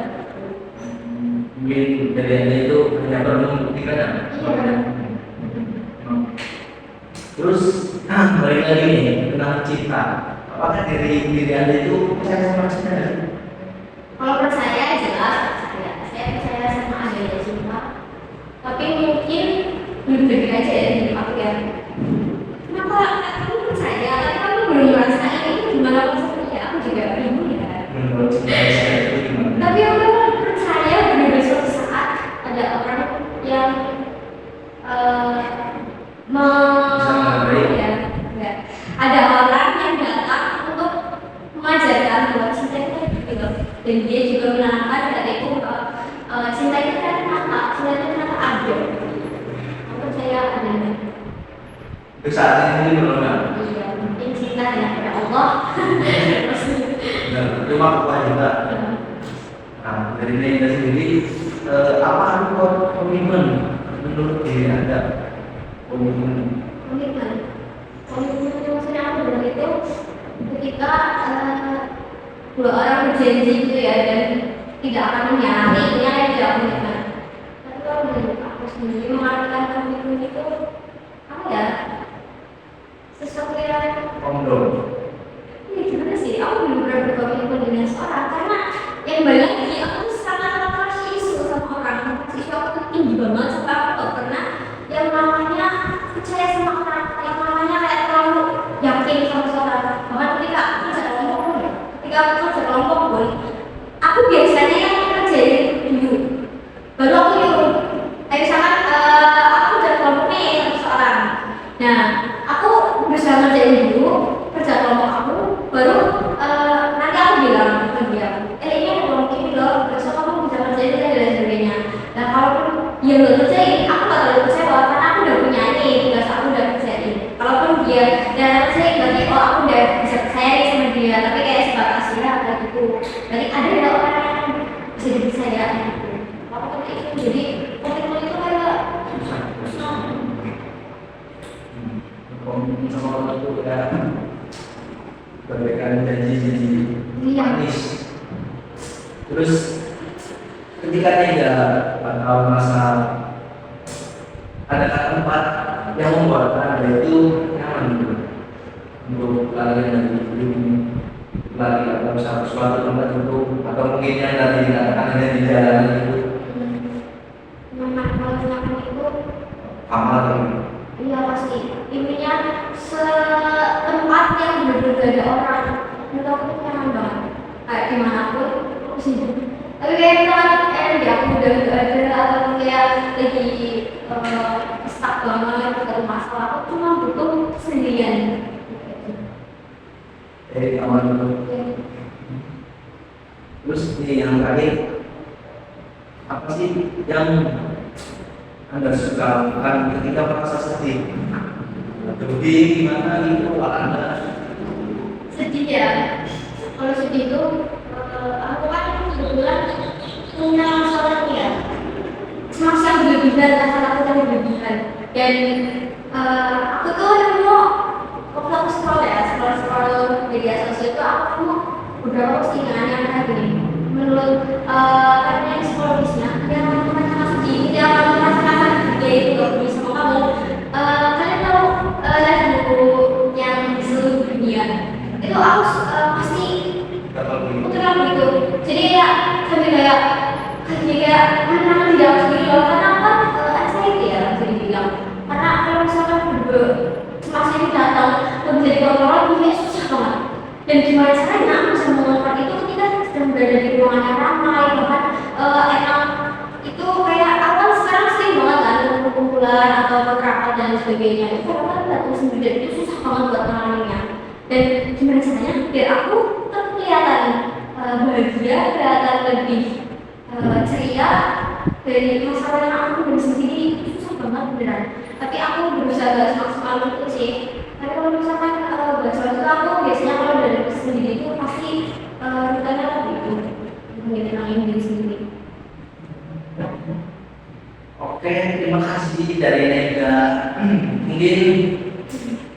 Mungkin dari Anda itu hanya perlu membuktikan ya? Iya. Terus, balik lagi nih tentang cinta. Apakah dari diri Anda itu percaya sama cinta? Kalau percaya jelas percaya, saya percaya sama adanya cinta. Tapi mungkin belum diri aja ya diri aku ya. Kenapa kamu percaya? Tapi kamu belum merasain ini gimana maksudnya? Aku juga bingung ya. Menurut saya itu gimana? Tapi aku percaya benar-benar suatu saat ada orang yang ya, ada orang yang datang untuk mengajarkan bahwa cinta itu kayak gitu loh. Dan dia juga menanamkan dari itu cinta itu kan nyata, cinta itu ternyata ada. Aku percaya adanya. Itu saat ini belum ada. Iya, mungkin cinta hanya kepada Allah. Nah, cuma kewajiban. Nah, dari Anda sendiri, apa komitmen menurut diri Anda? Komitmen Komitmen maksudnya aku bilang itu ketika dua orang berjanji gitu ya dan tidak akan mengkhianati itu yang tidak komitmen. Tapi kalau menurut aku sendiri mengartikan komitmen itu apa ya? Sesuatu yang ini gimana sih? Aku belum pernah berkomitmen dengan seorang karena yang banyak ini aku sangat trust issue sama orang. Trust issue aku tuh tinggi banget sampai aku gak pernah yang namanya percaya sama orang, yang namanya kayak terlalu yakin sama seorang. Bahkan ketika aku kerja kelompok pun, ketika aku kerja kelompok pun, aku biasanya yang ngerjain dulu. Baru aku nyuruh. Kayak misalkan aku kerja kelompok nih sama seorang. Nah, aku berusaha ngerjain dulu kerja kelompok aku, baru nanti aku bilang ke dia, ini ada kelompok ini loh, besok kamu bisa ngerjain dan sebagainya. Nah, kalaupun dia nggak ngerjain, aku nggak terlalu kecewa karena aku udah punya ini, tugas aku udah kerjain. Kalaupun dia dan ngerjain, berarti oh aku udah bisa percaya nih sama dia, tapi kayak sebatas ya kayak gitu. Berarti ada ya orang yang bisa dipercaya gitu. Aku kayak itu, jadi komitmen itu kayak susah. Komitmen sama orang itu ya bagaikan janji-janji manis. Terus ketika tidak atau masa ada tempat yang membuat Anda itu nyaman untuk lari dari lari atau suatu tempat itu atau mungkin yang tadi dikatakan hanya di jalan itu Kalau nyaman itu amal. iya pasti intinya setempat yang benar-benar ada orang menurut aku tuh nyaman banget kayak dimanapun aku sih. Tapi kayak misalkan di aku udah gak ada atau kayak lagi stuck banget atau masalah aku cuma butuh sendirian. Aman dulu. Terus ini yang terakhir, apa sih yang Anda suka lakukan ketika merasa sedih? Lebih gimana gitu kalau Anda? Sedih ya. Kalau sedih itu aku kan kebetulan punya masalah ya. Semasa berlebihan, rasa aku kan berlebihan. Dan aku tuh mau waktu aku scroll media sosial itu aku beberapa postingan yang kayak gini. Menurut katanya psikologisnya, yang macam-macam sedih, yang macam-macam gede itu gak bisa sama kamu. Kalian tahu lagu yang di seluruh dunia itu aku pasti puteran gitu. Jadi ya sampai kayak mana tidak harus diri loh, karena apa? Anxiety ya bisa dibilang. Karena kalau misalkan semasa ini datang menjadi kontrol, ini susah banget. Dan gimana caranya bisa mengontrol itu ketika sedang berada di ruangan yang ramai, bahkan emang itu kayak awal sekarang sering banget kan kumpulan atau rapat dan sebagainya. Itu kadang datang sendiri dan itu susah banget buat mengalaminya. Dan gimana caranya biar aku tetap kelihatan bahagia, kelihatan lebih ceria dari masalah yang aku dan sendiri itu susah banget beneran. Tapi aku berusaha gak semaksimal itu sih. Tapi kalau misalkan baca itu aku biasanya kalau dari sendiri itu pasti rutanya lebih itu menyenangin diri sendiri. Oke, terima kasih dari Nega. Mungkin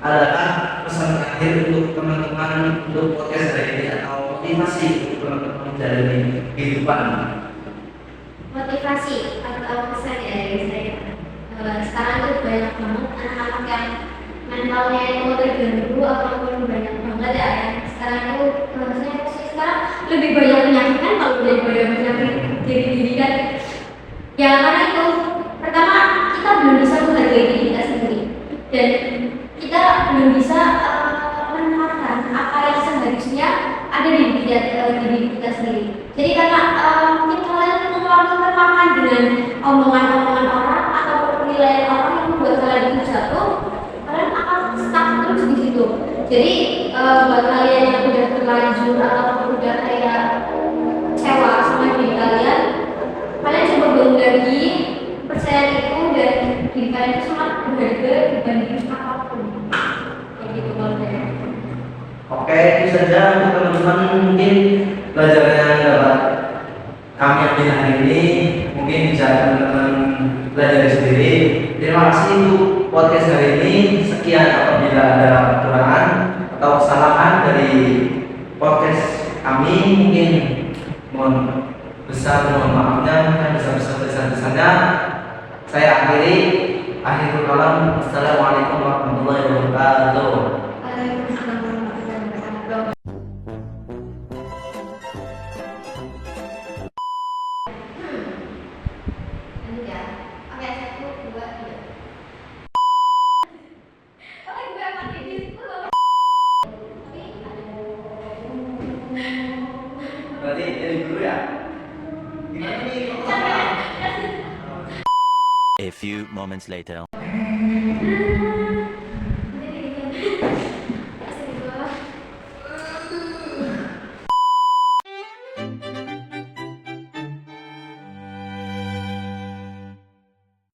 adakah pesan terakhir untuk teman-teman untuk podcast hari ini atau motivasi untuk teman-teman menjalani kehidupan? Motivasi atau pesan ya dari saya. Sekarang tuh banyak banget anak-anak yang mentalnya itu terganggu ataupun banyak banget ya yang sekarang itu maksudnya sekarang lebih banyak menyakitkan kalau daripada menyakiti diri kan. Ya karena itu pertama kita belum bisa menghargai diri kita sendiri dan kita belum bisa menempatkan apa yang seharusnya ada di diri kita sendiri. Jadi karena mungkin kalian terlalu termakan dengan omongan-omongan orang atau penilaian orang yang membuat kalian itu jatuh, kalian akan stuck terus di situ. Jadi buat kalian yang udah terlanjur atau udah kayak kecewa sama diri kalian coba bangun lagi percaya itu dan diri kalian itu sangat berharga dibanding apapun. Kayak gitu kalau saya. Oke, itu saja untuk teman-teman mungkin pelajaran yang dapat kami ambil hari ini. Mungkin bisa teman-teman belajar sendiri. Terima kasih untuk podcast hari ini. Sekian apabila ada kekurangan atau kesalahan dari podcast kami, mungkin mohon maafnya, besar-besarnya. Saya akhiri. Akhirul kalam. Assalamualaikum warahmatullahi wabarakatuh. Berarti dari dulu ya. Gimana nih? A few moments later.